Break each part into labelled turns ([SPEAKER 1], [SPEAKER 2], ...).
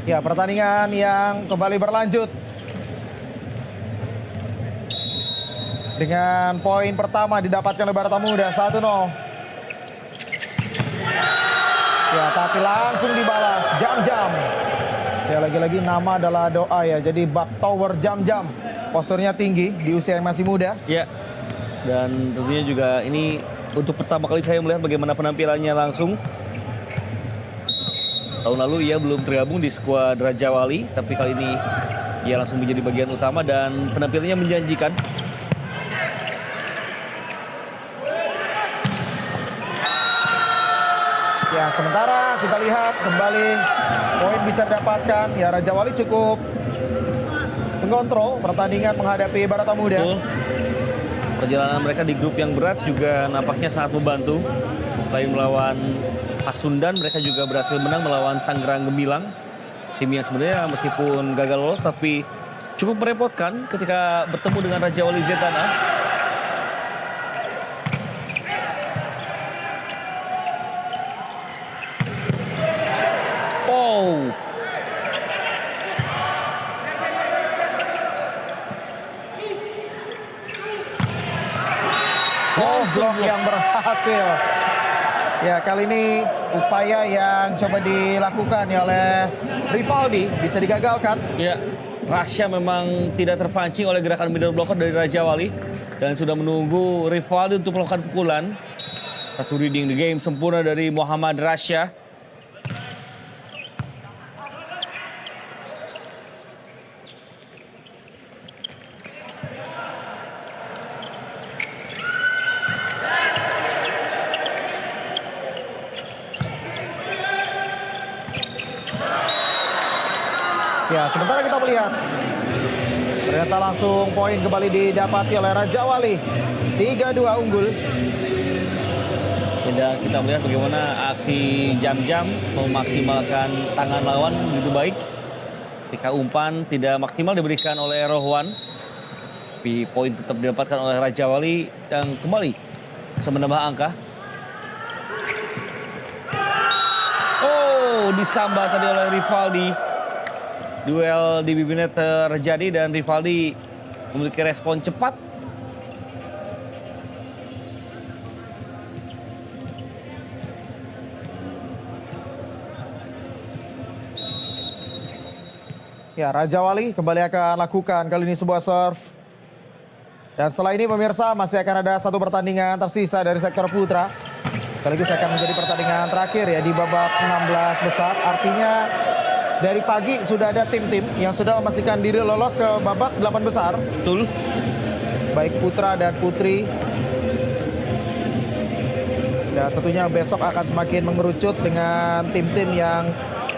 [SPEAKER 1] Ya, pertandingan yang kembali berlanjut. Dengan poin pertama didapatkan oleh Barata Muda, 1-0. Ya, tapi langsung dibalas, Jam-Jam. Ya, lagi-lagi nama adalah doa ya, jadi bak tower Jam-Jam. Posturnya tinggi di usia yang masih muda.
[SPEAKER 2] Ya, dan tentunya juga ini untuk pertama kali saya melihat bagaimana penampilannya langsung. Tahun lalu ia belum tergabung di skuad Raja Wali, tapi kali ini ia langsung menjadi bagian utama dan penampilannya menjanjikan.
[SPEAKER 1] Ya, sementara kita lihat kembali poin bisa didapatkan. Ya, Raja Wali cukup mengontrol pertandingan menghadapi Barata Muda.
[SPEAKER 2] Betul. Perjalanan mereka di grup yang berat juga nampaknya sangat membantu. Selain melawan Pasundan, mereka juga berhasil menang melawan Tangerang Gemilang. Tim yang sebenarnya meskipun gagal lolos tapi cukup merepotkan ketika bertemu dengan Raja Wali Zetana. Oh,
[SPEAKER 1] Blok yang berhasil. Ya, kali ini upaya yang coba dilakukan ya oleh Rivaldi bisa digagalkan.
[SPEAKER 2] ya, Rasya memang tidak terpancing oleh gerakan middle blocker dari Raja Wali dan sudah menunggu Rivaldi untuk melakukan pukulan. Satu reading the game sempurna dari Muhammad Rasya.
[SPEAKER 1] Ya, sementara kita melihat ternyata langsung poin kembali didapati oleh Raja Wali. 3-2 unggul.
[SPEAKER 2] Dan kita melihat bagaimana aksi Jam-Jam memaksimalkan tangan lawan begitu baik. Ketika umpan tidak maksimal diberikan oleh Rohwan. Tapi poin tetap didapatkan oleh Raja Wali yang kembali bisa menambah angka. Oh, disambat tadi oleh Rivaldi. Duel di bibirnya terjadi dan Rivaldi memiliki respon cepat.
[SPEAKER 1] Ya, Raja Wali kembali akan lakukan kali ini sebuah serve. Dan setelah ini pemirsa masih akan ada satu pertandingan tersisa dari sektor putra. Sekaligus akan menjadi pertandingan terakhir ya di babak 16 besar. Artinya dari pagi sudah ada tim-tim yang sudah memastikan diri lolos ke babak 8 besar.
[SPEAKER 2] Betul.
[SPEAKER 1] Baik putra dan putri. Dan tentunya besok akan semakin mengerucut dengan tim-tim yang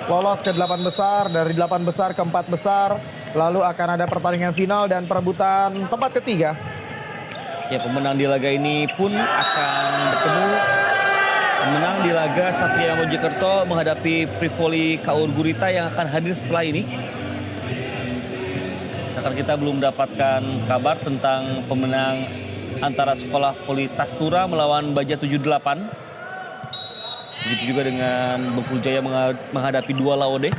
[SPEAKER 1] lolos ke 8 besar. Dari 8 besar ke 4 besar. Lalu akan ada pertandingan final dan perebutan tempat ketiga.
[SPEAKER 2] Ya, pemenang di laga ini pun akan bertemu menang di laga Satria Mojokerto menghadapi Privoli Kaur Gurita yang akan hadir setelah ini. Karena kita belum mendapatkan kabar tentang pemenang antara Sekolah Voli Tastura melawan Baja 78. Begitu juga dengan Bengkulu Jaya menghadapi Dua Laode.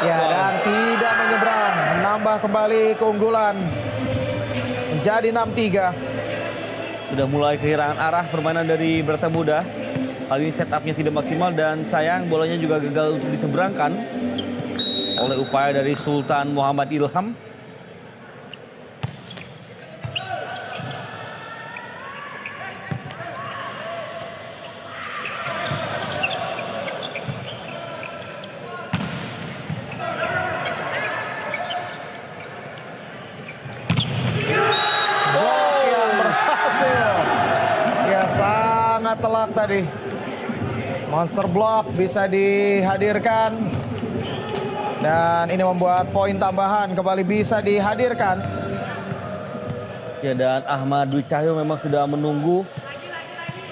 [SPEAKER 1] Ya, dan tidak menyeberang, menambah kembali keunggulan menjadi 6-3.
[SPEAKER 2] Sudah mulai kehilangan arah permainan dari Barata Muda. Kali ini setupnya tidak maksimal dan sayang bolanya juga gagal untuk diseberangkan oleh upaya dari Sultan Muhammad Ilham.
[SPEAKER 1] Telak tadi. Monster block bisa dihadirkan. Dan ini membuat poin tambahan kembali bisa dihadirkan.
[SPEAKER 2] Ya, dan Ahmad Dwi Cahyo memang sudah menunggu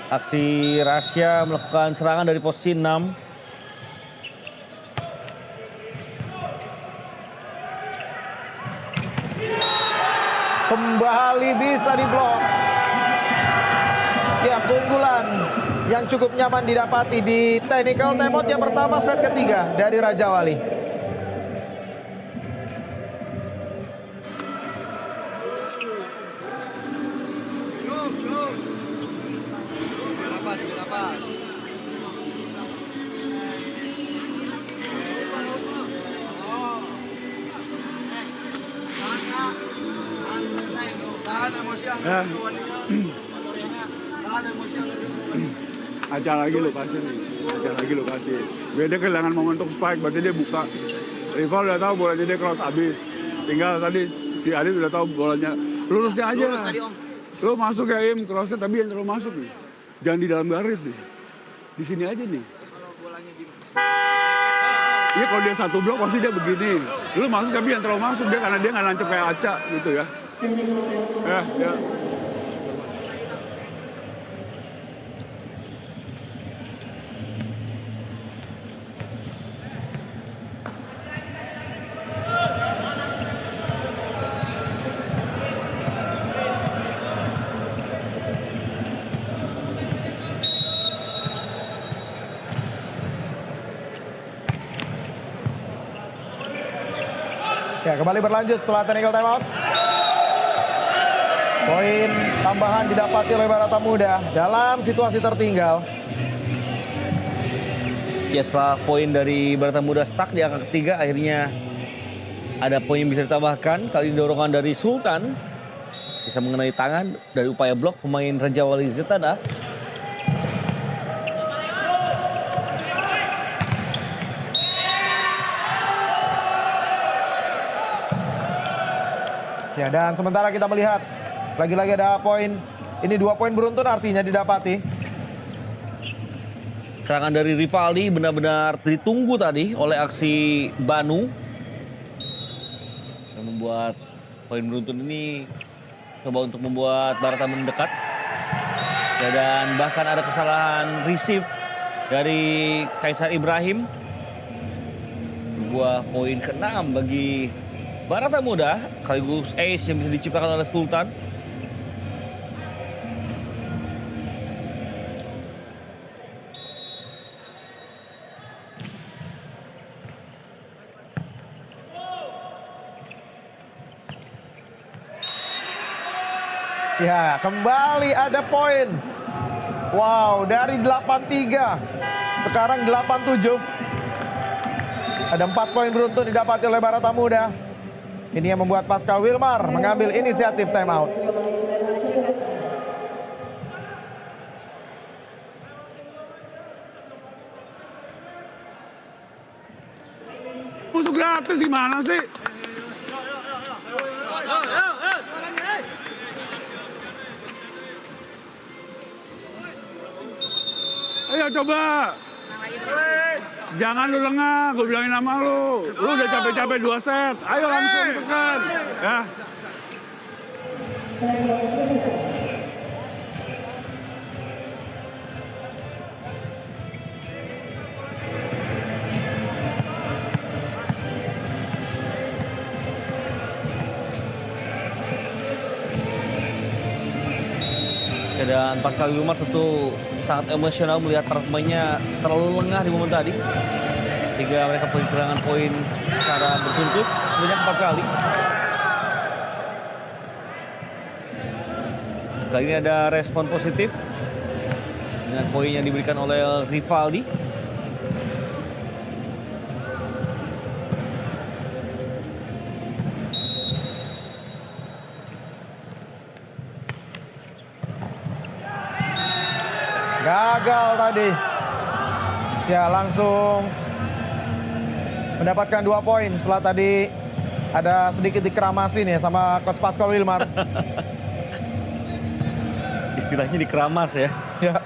[SPEAKER 2] aksi Rasya melakukan serangan dari posisi 6.
[SPEAKER 1] Kembali bisa diblok. Ya, keunggulan yang cukup nyaman didapati di technical timeout yang pertama set ketiga dari Raja Wali.
[SPEAKER 3] Ya. Aja lagi lokasi nih, aja lagi lokasi. Beda kehilangan momentum spike, berarti dia buka. Rival udah tahu bolanya dia cross habis. Tinggal tadi si Adit udah tahu bolanya lurusnya aja. Lo masuk ya Im, crossnya tapi yang terlalu masuk nih. Jangan di dalam garis nih. Di sini aja nih. Iya kalau dia satu blok pasti dia begini. Lo masuk tapi yang terlalu masuk dia karena dia nggak nancep kayak Aca gitu ya. Ya.
[SPEAKER 1] Ya, kembali berlanjut setelah technical timeout. Poin tambahan didapati oleh Barata Muda dalam situasi tertinggal.
[SPEAKER 2] Ya, setelah poin dari Barata Muda stuck di angka ketiga, akhirnya ada poin yang bisa ditambahkan. Kali ini dorongan dari Sultan bisa mengenai tangan dari upaya blok pemain Raja Wali Zetana.
[SPEAKER 1] Ya, dan sementara kita melihat lagi-lagi ada poin. Ini 2 poin beruntun artinya didapati.
[SPEAKER 2] Serangan dari Rivaldi benar-benar ditunggu tadi oleh aksi Banu. Yang membuat poin beruntun ini coba untuk membuat Barata mendekat. Ya, dan bahkan ada kesalahan receive dari Kaisar Ibrahim. Sebuah poin ke-6 bagi Barata Muda, sekaligus ace yang bisa diciptakan oleh Sultan.
[SPEAKER 1] Ya, kembali ada poin. Wow, dari 8-3 sekarang 8-7. Ada 4 poin beruntun didapati oleh Barata Muda. Ini yang membuat Pascal Wilmar mengambil inisiatif timeout.
[SPEAKER 3] Musuh gratis gimana sih? Ayo coba. Jangan lu lengah, gue bilangin nama lu. Lu udah capek-capek 2 set. Ayo langsung tekan. Ya.
[SPEAKER 2] Dan Pascal Wilmar tentu sangat emosional melihat para pemainnya terlalu lengah di momen tadi. Sehingga mereka kehilangan poin secara bertuntut sebanyak 4 kali. Kali ini ada respon positif dengan poin yang diberikan oleh Rivaldi.
[SPEAKER 1] Gagal tadi. Ya, langsung mendapatkan 2 poin setelah tadi ada sedikit dikeramasi nih sama Coach Pascal Wilmar.
[SPEAKER 2] Istilahnya dikeramas ya.
[SPEAKER 1] Ya.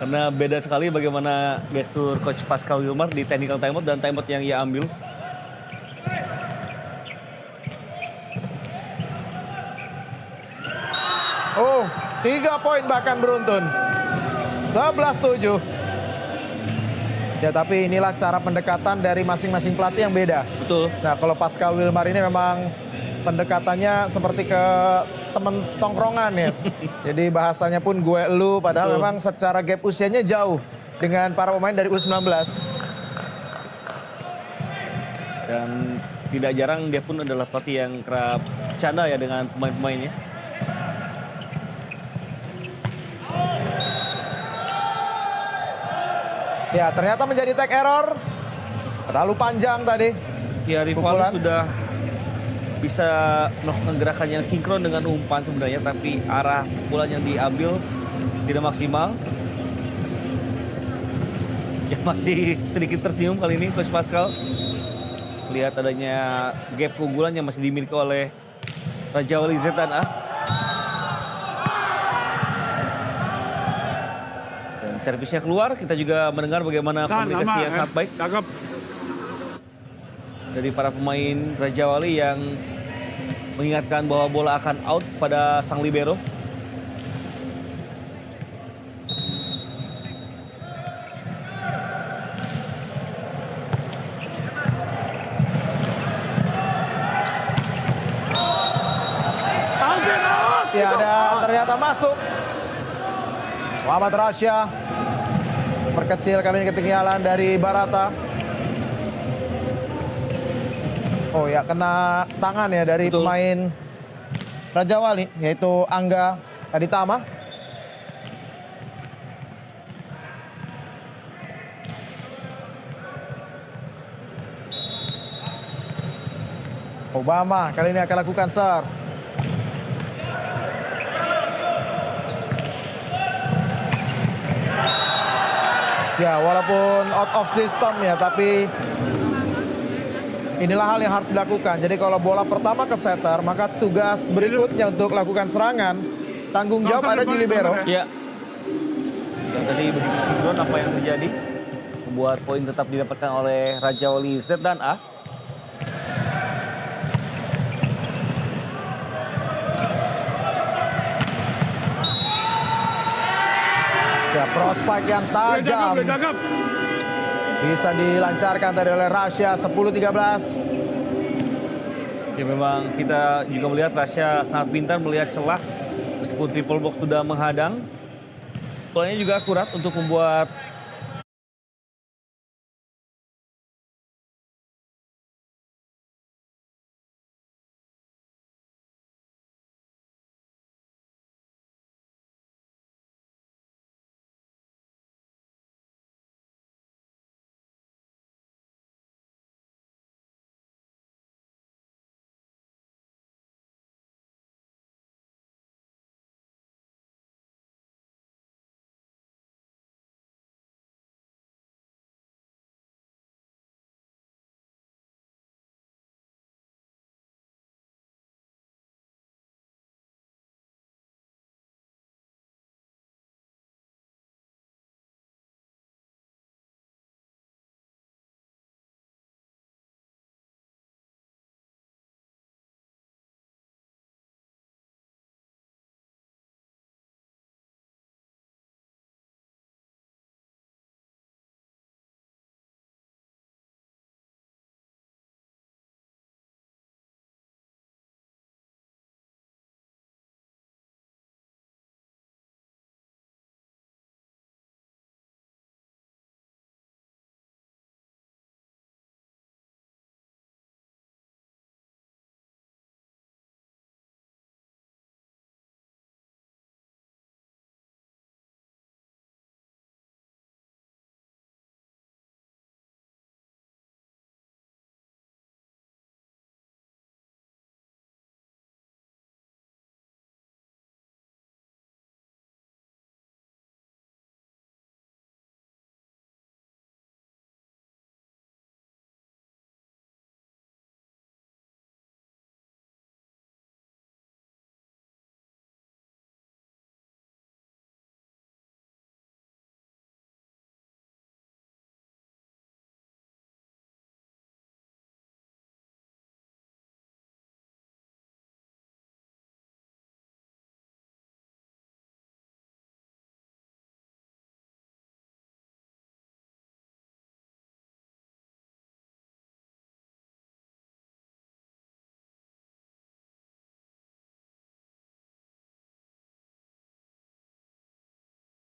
[SPEAKER 2] Karena beda sekali bagaimana gestur Coach Pascal Wilmar di technical timeout dan timeout yang ia ambil.
[SPEAKER 1] Oh, 3 poin bahkan beruntun. 11-7. Ya, tapi inilah cara pendekatan dari masing-masing pelatih yang beda.
[SPEAKER 2] Betul.
[SPEAKER 1] Nah, kalau Pascal Wilmar ini memang pendekatannya seperti ke temen tongkrongan ya. Jadi bahasanya pun gue elu, padahal
[SPEAKER 2] Betul.
[SPEAKER 1] memang secara gap usianya jauh dengan para pemain dari U19.
[SPEAKER 2] Dan tidak jarang dia pun adalah pelatih yang kerap canda ya dengan pemain-pemainnya.
[SPEAKER 1] Ya ternyata menjadi take error. Terlalu panjang tadi.
[SPEAKER 2] Ya rival
[SPEAKER 1] Pukulan.
[SPEAKER 2] sudah bisa melakukan gerakan yang sinkron dengan umpan sebenarnya, tapi arah pukulan yang diambil tidak maksimal. Ya masih sedikit tersenyum kali ini Coach Pascal. Lihat adanya gap keunggulan yang masih dimiliki oleh Raja Wali ZNA. Dan servisnya keluar, kita juga mendengar bagaimana komunikasi yang sangat baik
[SPEAKER 3] Cakep.
[SPEAKER 2] dari para pemain Raja Wali yang mengingatkan bahwa bola akan out pada sang libero.
[SPEAKER 1] Ya dan ternyata masuk. Muhammad Rasya perkecil kali ini ketinggalan dari Barata. Oh ya, kena tangan ya dari
[SPEAKER 2] Betul.
[SPEAKER 1] pemain Raja Wali, yaitu Angga Aditama. Obama kali ini akan lakukan serve. Ya, walaupun out of system ya, tapi inilah hal yang harus dilakukan. Jadi kalau bola pertama ke setter, maka tugas berikutnya untuk lakukan serangan, tanggung jawab ada di libero.
[SPEAKER 2] Ya. Dan tadi begitu sinkron apa yang terjadi. Membuat poin tetap didapatkan oleh Raja Wali Z dan A.
[SPEAKER 1] Ya, prospek yang tajam
[SPEAKER 3] Udah cakep.
[SPEAKER 1] bisa dilancarkan tadi oleh Rasya 10-13.
[SPEAKER 2] Ya memang kita juga melihat Rasya sangat pintar melihat celah. Meskipun triple box sudah menghadang. Bolanya juga akurat untuk membuat